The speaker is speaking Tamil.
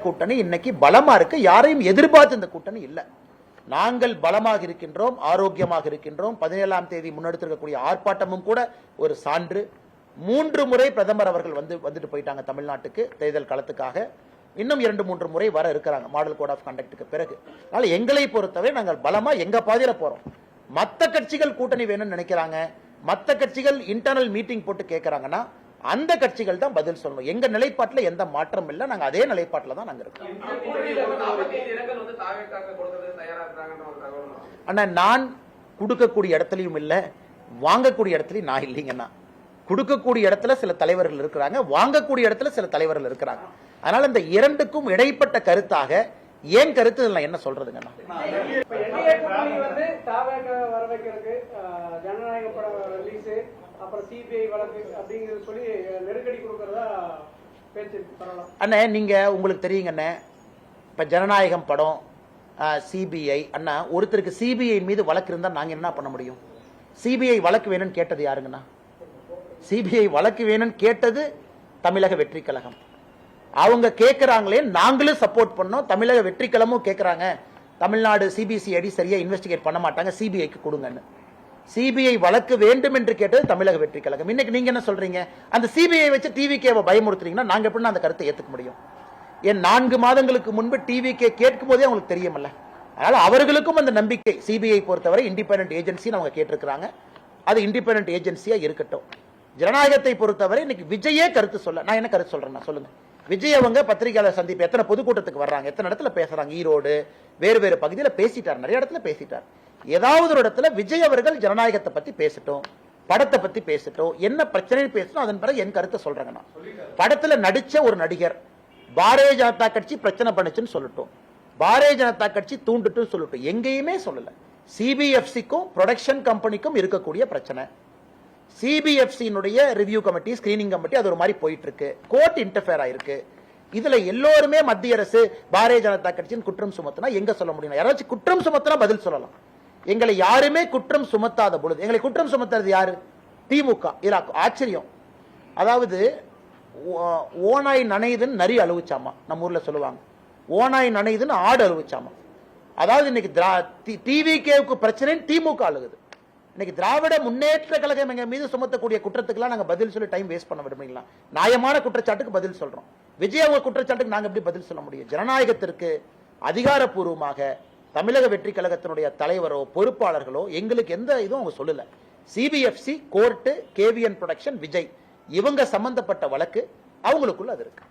கூட்டணி இன்னைக்கு பலமா இருக்கு. யாரையும் எதிர்பார்த்து இந்த கூட்டணி இல்ல. நாங்கள் பலமாக இருக்கின்றோம், ஆரோக்கியமாக இருக்கின்றோம். 17ஆம் தேதி முன்னெடுத்திருக்கக்கூடிய ஆர்ப்பாட்டமும் கூட ஒரு சான்று. 3 முறை பிரதமர் அவர்கள் வந்துட்டு போயிட்டாங்க தமிழ்நாட்டுக்கு தேர்தல் களத்துக்காக. இன்னும் 2-3 முறை வர இருக்கிறாங்க மாடல் கோட் ஆஃப் கண்டக்டுக்கு பிறகு. அதனால எங்களை பொறுத்தவரை நாங்கள் பலமா எங்க பாதையில போறோம். மத்த கட்சிகள் கூட்டணி வேணும்னு நினைக்கிறாங்க, மத்த கட்சிகள் இன்டர்னல் மீட்டிங் போட்டு கேட்கறாங்கன்னா அந்த கட்சிகள் தான் பதில் சொல்லணும். எங்க நிலைப்பாட்டில் எந்த மாற்றம் இல்லை, நாங்க அதே நிலைப்பாட்டில் தான் நாங்க இருக்கோம். ஆனா நான் கொடுக்கக்கூடிய இடத்துலயும் இல்ல, வாங்கக்கூடிய இடத்துலயும் நான் இல்லைங்கன்னா. கொடுக்கக்கூடிய இடத்துல சில தலைவர்கள் இருக்கிறாங்க, வாங்கக்கூடிய இடத்துல சில தலைவர்கள் இருக்கிறாங்க. அதனால இந்த இரண்டுக்கும் இடைப்பட்ட கருத்தாக ஏன் கருத்து என்ன சொல்றதுங்கன்னா, ஜனநாயக படம் ரிலீஸ் அப்புறம் சிபிஐ வழக்கு அப்படிங்கிறது சொல்லி நெருக்கடி கொடுக்கறதா பேச்சு பரவலாம். அண்ணே நீங்க உங்களுக்கு தெரியுங்க அண்ணே, இப்ப ஜனநாயகம் படம் சிபிஐ அண்ணா, ஒருத்தருக்கு சிபிஐ மீது வழக்கு இருந்தா நாங்க என்ன பண்ண முடியும்? சிபிஐ வழக்கு வேணும்னு கேட்டது யாருங்கண்ணா? சிபிஐ வழக்கு வேணும்னு கேட்டது தமிழக வெற்றி கழகம். அவங்க கேட்கிறாங்களே, நாங்களும் சப்போர்ட் பண்ணோம். தமிழக வெற்றி கழகமும் கேட்கிறாங்க, தமிழ்நாடு சிபிசிஐடி சரியா இன்வெஸ்டிகேட் பண்ண மாட்டாங்க, சிபிஐக்கு கொடுங்கன்னு. சிபிஐ வழக்கு வேண்டும் என்று கேட்டது தமிழக வெற்றி கழகம். இன்னைக்கு நீங்க என்ன சொல்றீங்க? அந்த சிபிஐ வச்சு டிவிகேவை பயமுறுத்துறீங்கன்னா நாங்க எப்படி அந்த கருத்தை ஏத்துக்க முடியும்? ஏன் 4 மாதங்களுக்கு முன்பு டிவிகே கேட்கும் போதே அவங்களுக்கு தெரியுமல்ல. அதனால அவர்களுக்கும் அந்த நம்பிக்கை. சிபிஐ பொறுத்தவரை இண்டிபெண்டன்ட் ஏஜென்சி அவங்க கேட்டிருக்கிறாங்க, அது இண்டிபெண்டன்ட் ஏஜென்சியா இருக்கட்டும். ஜனநாயகத்தை பொறுத்தவரை இன்னைக்கு விஜயே கருத்து சொல்ல, நான் என்ன கருத்து சொல்றேன் சொல்லுங்க. விஜய் அவங்க பத்திரிகையாளர் சந்திப்பு எத்தனை பொதுக்கூட்டத்துக்கு வர்றாங்க, எத்தனை இடத்துல பேசுறாங்க, ஈரோடு வேறு பகுதியில் பேசிட்டார், நிறைய இடத்துல பேசிட்டார். ஏதாவது ஒரு இடத்துல விஜய் அவர்கள் ஜனநாயகத்தை பத்தி பேசட்டும், படத்தை பத்தி பேசட்டும், என்ன பிரச்சனை பேசட்டும், அதன் பிறகு என் கருத்தை சொல்றேன். படத்துல நடிச்ச ஒரு நடிகர் பாரதிய ஜனதா கட்சி பிரச்சனை பண்ணுச்சுன்னு சொல்லட்டும், பாரதிய ஜனதா கட்சி தூண்டுட்டு சொல்லட்டும், எங்கேயுமே சொல்லல. சிபிஎஃப்சிக்கும் ப்ரொடக்ஷன் கம்பெனிக்கும் இருக்கக்கூடிய பிரச்சனை, சிபிஎஃப்சியினுடைய ரிவ்யூ கமிட்டி, ஸ்கிரீனிங் கமிட்டி, அது ஒரு மாதிரி போயிட்டு இருக்கு, கோர்ட் இன்டர்ஃபியர் ஆயிருக்கு. இதுல எல்லோருமே மத்திய அரசு பாரதிய ஜனதா கட்சியின் குற்றம் சுமத்தினா எங்க சொல்ல முடியும்? யாராச்சும் குற்றம் சுமத்தினா பதில் சொல்லலாம். எங்களை யாருமே குற்றம் சுமத்தாத பொழுது எங்களை குற்றம் சுமத்துறது யாரு? திமுக. ஆச்சரியம். அதாவது ஓனாய் நனையுதுன்னு நரி அழுவுச்சாமா, நம்ம ஊர்ல சொல்லுவாங்க. ஓனாய் நனையுதுன்னு ஆடு அழுவுச்சாமா. அதாவது இன்னைக்கு டிவிகேவுக்கு பிரச்சனை திமுக அழுகுது. இன்னைக்கு திராவிட முன்னேற்ற கழகம் எங்க மீது சுமத்தக்கூடிய குற்றத்துக்கெல்லாம் நாங்க பதில் சொல்லி டைம் வேஸ்ட் பண்ண விடுவீங்களா? நியாயமான குற்றச்சாட்டுக்கு பதில் சொல்றோம். விஜய் அவங்க குற்றச்சாட்டுக்கு நாங்க எப்படி பதில் சொல்ல முடியும்? ஜனநாயகத்திற்கு அதிகாரப்பூர்வமாக தமிழக வெற்றி கழகத்தினுடைய தலைவரோ பொறுப்பாளர்களோ எங்களுக்கு எந்த இதுவும் அவங்க சொல்லல. CBFC, court, KVN production, Vijay இவங்க சம்பந்தப்பட்ட வழக்கு அவங்களுக்குள்ள அது இருக்கு.